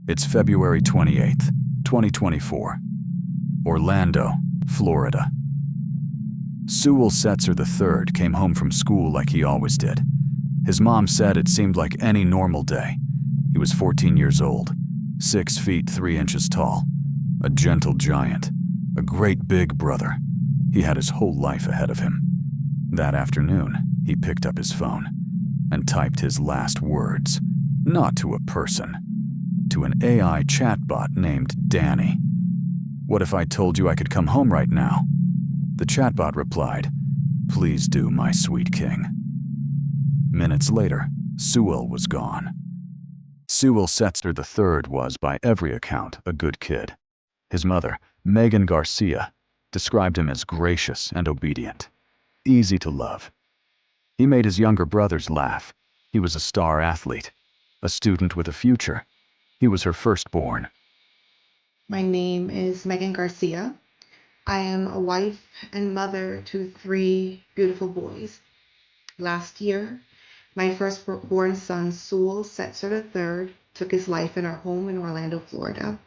It's February 28th, 2024. Orlando, Florida. Sewell Setzer III came home from school like he always did. His mom said it seemed like any normal day. He was 14 years old, 6 feet 3 inches tall, a gentle giant, a great big brother. He had his whole life ahead of him. That afternoon, he picked up his phone and typed his last words, not to a person, to an AI chatbot named Dany. "What if I told you I could come home right now?" The chatbot replied, "Please do, my sweet king." Minutes later, Sewell was gone. Sewell Setzer III was, by every account, a good kid. His mother, Megan Garcia, described him as gracious and obedient, easy to love. He made his younger brothers laugh. He was a star athlete, a student with a future. He was her firstborn. My name is Megan Garcia. I am a wife and mother to 3 beautiful boys. Last year, my firstborn son, Sewell Setzer III, took his life in our home in Orlando, Florida.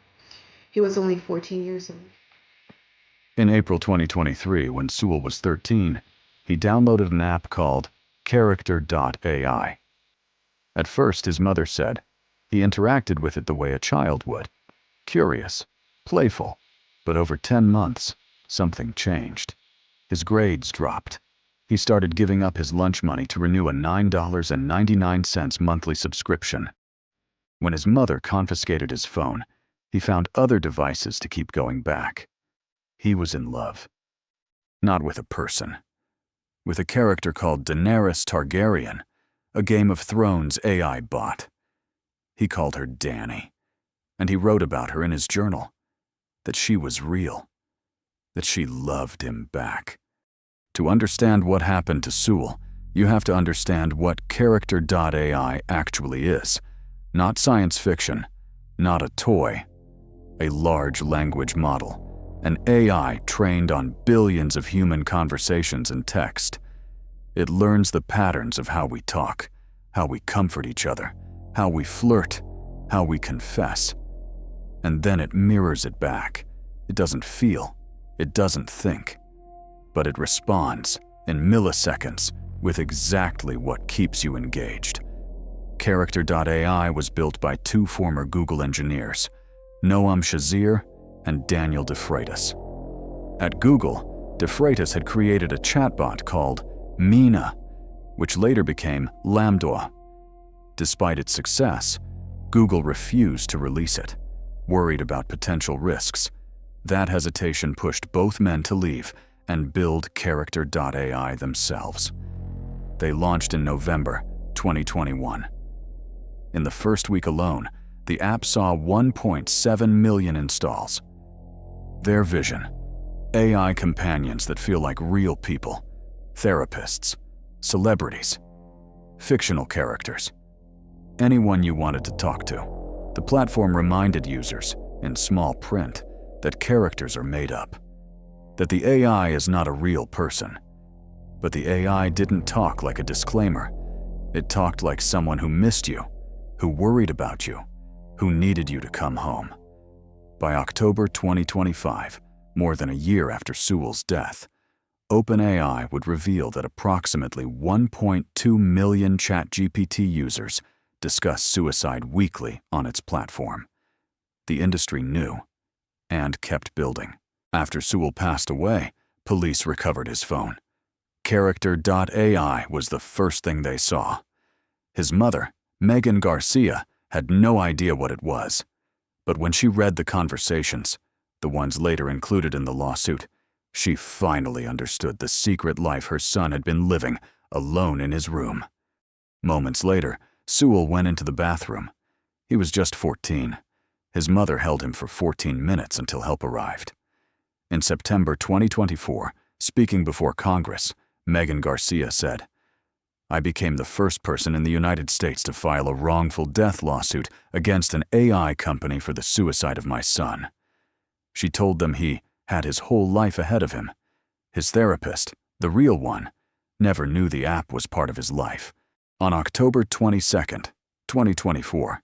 He was only 14 years old. In April 2023, when Sewell was 13, he downloaded an app called Character.AI. At first, his mother said, he interacted with it the way a child would, curious, playful. But over 10 months, something changed. His grades dropped. He started giving up his lunch money to renew a $9.99 monthly subscription. When his mother confiscated his phone, he found other devices to keep going back. He was in love. Not with a person. With a character called Daenerys Targaryen, a Game of Thrones AI bot. He called her Dany, and he wrote about her in his journal, that she was real, that she loved him back. To understand what happened to Sewell, you have to understand what Character.AI actually is. Not science fiction, not a toy, a large language model, an AI trained on billions of human conversations and text. It learns the patterns of how we talk, how we comfort each other, how we flirt, how we confess. And then it mirrors it back. It doesn't feel, it doesn't think, but it responds in milliseconds with exactly what keeps you engaged. Character.AI was built by 2 former Google engineers, Noam Shazir and Daniel DeFreitas. At Google, DeFreitas had created a chatbot called Mina, which later became Lambda. Despite its success, Google refused to release it, worried about potential risks. That hesitation pushed both men to leave and build Character.AI themselves. They launched in November 2021. In the first week alone, the app saw 1.7 million installs. Their vision: AI companions that feel like real people, therapists, celebrities, fictional characters, anyone you wanted to talk to. The platform reminded users, in small print, that characters are made up, that the AI is not a real person. But the AI didn't talk like a disclaimer. It talked like someone who missed you, who worried about you, who needed you to come home. By October 2025, more than a year after Sewell's death, OpenAI would reveal that approximately 1.2 million ChatGPT users discuss suicide weekly on its platform. The industry knew and kept building. After Sewell passed away, police recovered his phone. Character.AI was the first thing they saw. His mother, Megan Garcia, had no idea what it was. But when she read the conversations, the ones later included in the lawsuit, she finally understood the secret life her son had been living alone in his room. Moments later, Sewell went into the bathroom. He was just 14. His mother held him for 14 minutes until help arrived. In September 2024, speaking before Congress, Megan Garcia said, "I became the first person in the United States to file a wrongful death lawsuit against an AI company for the suicide of my son." She told them he had his whole life ahead of him. His therapist, the real one, never knew the app was part of his life. On October 22, 2024,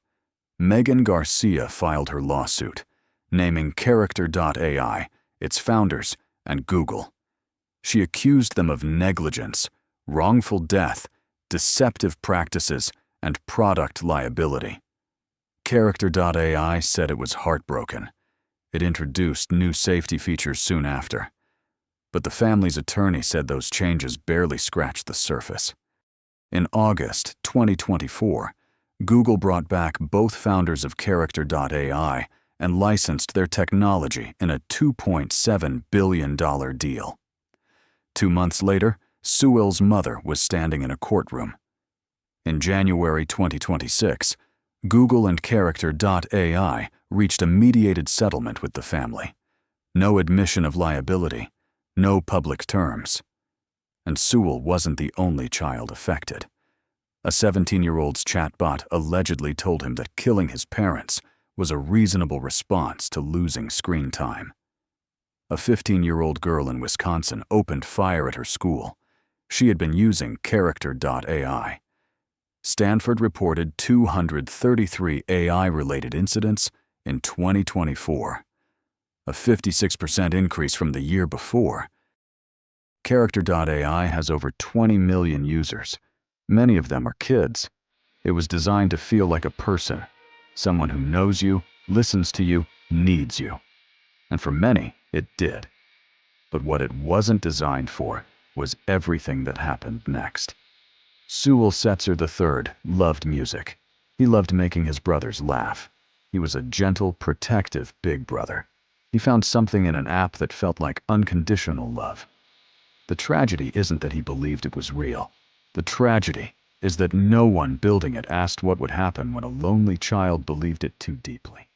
Megan Garcia filed her lawsuit, naming Character.AI, its founders, and Google. She accused them of negligence, wrongful death, deceptive practices, and product liability. Character.AI said it was heartbroken. It introduced new safety features soon after. But the family's attorney said those changes barely scratched the surface. In August 2024, Google brought back both founders of Character.AI and licensed their technology in a $2.7 billion deal. 2 months later, Sewell's mother was standing in a courtroom. In January 2026, Google and Character.AI reached a mediated settlement with the family. No admission of liability, no public terms. And Sewell wasn't the only child affected. A 17-year-old's chatbot allegedly told him that killing his parents was a reasonable response to losing screen time. A 15-year-old girl in Wisconsin opened fire at her school. She had been using Character.AI. Stanford reported 233 AI-related incidents in 2024, a 56% increase from the year before. Character.AI has over 20 million users. Many of them are kids. It was designed to feel like a person, someone who knows you, listens to you, needs you. And for many, it did. But what it wasn't designed for was everything that happened next. Sewell Setzer III loved music. He loved making his brothers laugh. He was a gentle, protective big brother. He found something in an app that felt like unconditional love. The tragedy isn't that he believed it was real. The tragedy is that no one building it asked what would happen when a lonely child believed it too deeply.